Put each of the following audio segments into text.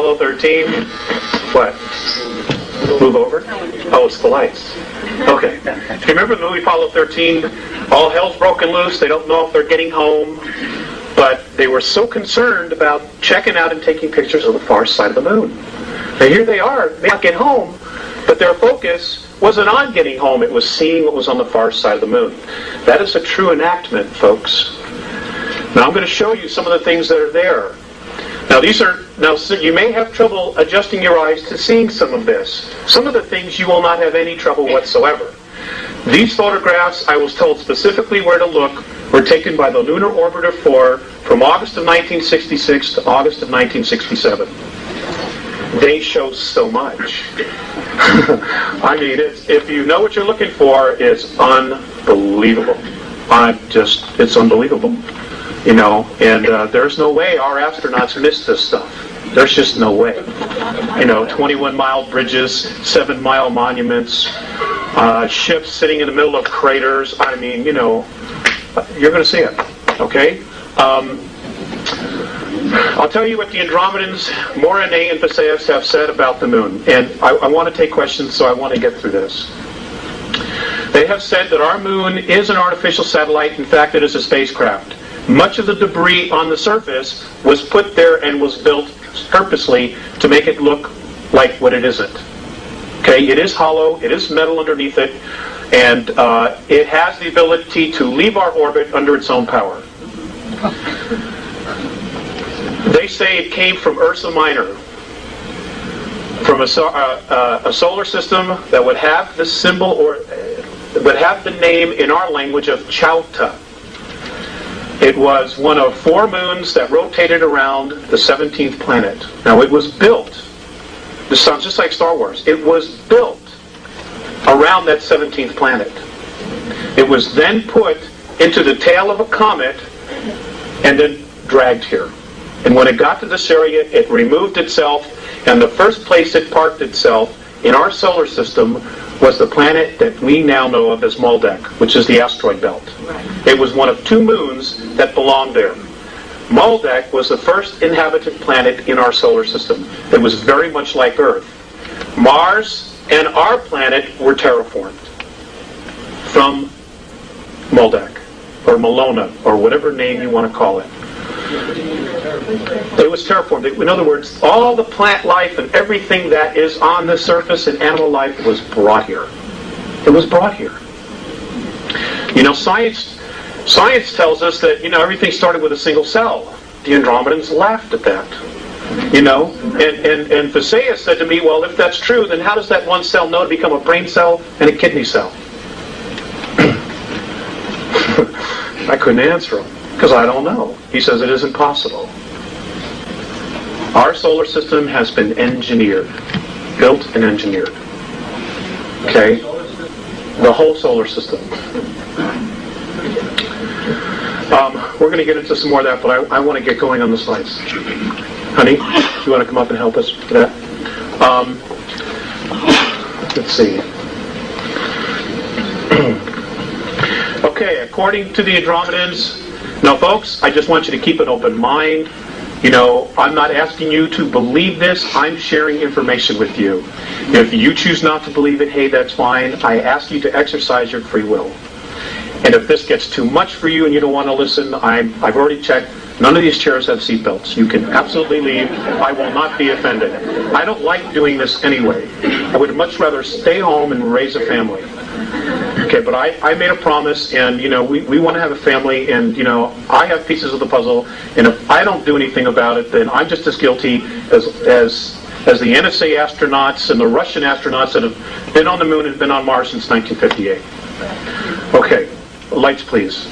Apollo 13? What? Move over? Oh, it's the lights. Okay. If you remember the movie Apollo 13, all hell's broken loose. They don't know if they're getting home. But they were so concerned about checking out and taking pictures of the far side of the moon. Now here they are. They can't get home. But their focus wasn't on getting home. It was seeing what was on the far side of the moon. That is a true enactment, folks. Now I'm going to show you some of the things that are there. Now so you may have trouble adjusting your eyes to seeing some of this. Some of the things you will not have any trouble whatsoever. These photographs, I was told specifically where to look, were taken by the Lunar Orbiter 4 from August of 1966 to August of 1967. They show so much. I mean, if you know what you're looking for, it's unbelievable. It's unbelievable. You know, and there's no way our astronauts missed this stuff. There's just no way. You know, 21-mile bridges, 7-mile monuments, ships sitting in the middle of craters. I mean, you know, you're going to see it. Okay? I'll tell you what the Andromedans, Morine and Visayas, have said about the moon. And I want to take questions, so I want to get through this. They have said that our moon is an artificial satellite. In fact, it is a spacecraft. Much of the debris on the surface was put there and was built purposely to make it look like what it isn't. Okay, it is hollow, it is metal underneath it, and it has the ability to leave our orbit under its own power. They say it came from Ursa Minor, from a solar system that would have the symbol or would have the name in our language of Chauta. It was one of 4 moons that rotated around the 17th planet. Now it was built, this sounds just like Star Wars, it was built around that 17th planet. It was then put into the tail of a comet and then dragged here. And when it got to this area, it removed itself, and the first place it parked itself in our solar system was the planet that we now know of as Maldek, which is the asteroid belt. It was one of 2 moons that belonged there. Maldek was the first inhabited planet in our solar system. It was very much like Earth. Mars and our planet were terraformed from Maldek, or Malona, or whatever name you want to call it. It was terraformed. In other words, all the plant life and everything that is on the surface and animal life was brought here. It was brought here. You know, science tells us that, you know, everything started with a single cell. The Andromedans laughed at that. You know, and Visayas said to me, well, if that's true, then how does that one cell know to become a brain cell and a kidney cell? I couldn't answer him. Because I don't know. He says it isn't possible. Our solar system has been engineered. Built and engineered. Okay? The whole solar system. We're going to get into some more of that, but I want to get going on the slides. Honey, you want to come up and help us with that? Let's see. Okay, according to the Andromedans, now, folks, I just want you to keep an open mind. You know, I'm not asking you to believe this. I'm sharing information with you. If you choose not to believe it, hey, that's fine. I ask you to exercise your free will. And if this gets too much for you and you don't want to listen, I've already checked. None of these chairs have seat belts. You can absolutely leave. I will not be offended. I don't like doing this anyway. I would much rather stay home and raise a family. Okay, but I made a promise, and, you know, we want to have a family, and, you know, I have pieces of the puzzle, and if I don't do anything about it, then I'm just as guilty as the NSA astronauts and the Russian astronauts that have been on the moon and been on Mars since 1958. Okay, lights, please.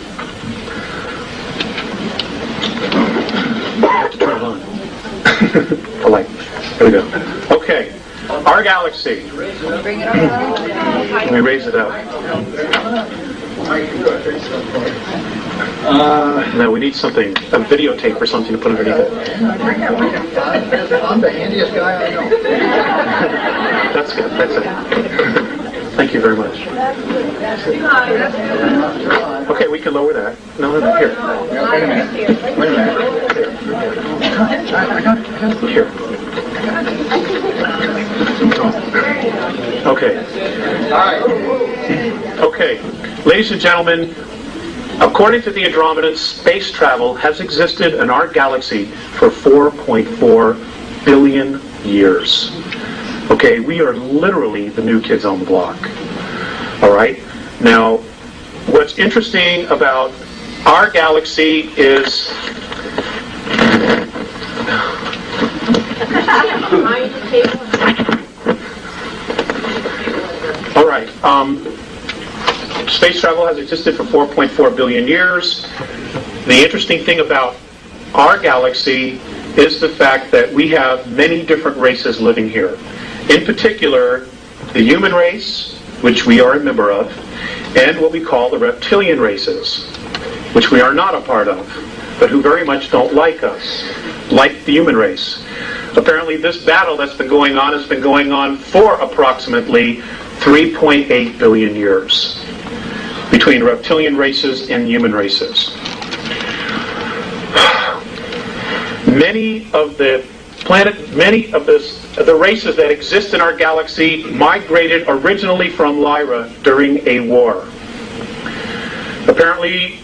I have to turn it on. The light. There we go. Okay. Our galaxy. Let me raise it up. No, we need something, a videotape or something to put underneath it. I'm the handiest guy I know. That's good. That's it. Thank you very much. Okay, we can lower that. No, here. Wait a minute. Here. Okay. All right. Okay. Ladies and gentlemen, according to the Andromedans, space travel has existed in our galaxy for 4.4 billion years. Okay, we are literally the new kids on the block. All right? Now, what's interesting about our galaxy is... All right. Space travel has existed for 4.4 billion years. The interesting thing about our galaxy is the fact that we have many different races living here. In particular, the human race, which we are a member of, and what we call the reptilian races, which we are not a part of, but who very much don't like us, like the human race. Apparently this battle that's been going on has been going on for approximately 3.8 billion years between reptilian races and human races. Many of the races that exist in our galaxy migrated originally from Lyra during a war. Apparently,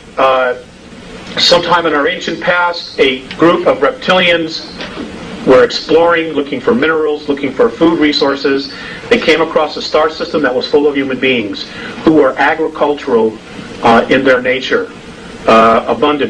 sometime in our ancient past, a group of reptilians were exploring, looking for minerals, looking for food resources. They came across a star system that was full of human beings who were agricultural in their nature, abundant.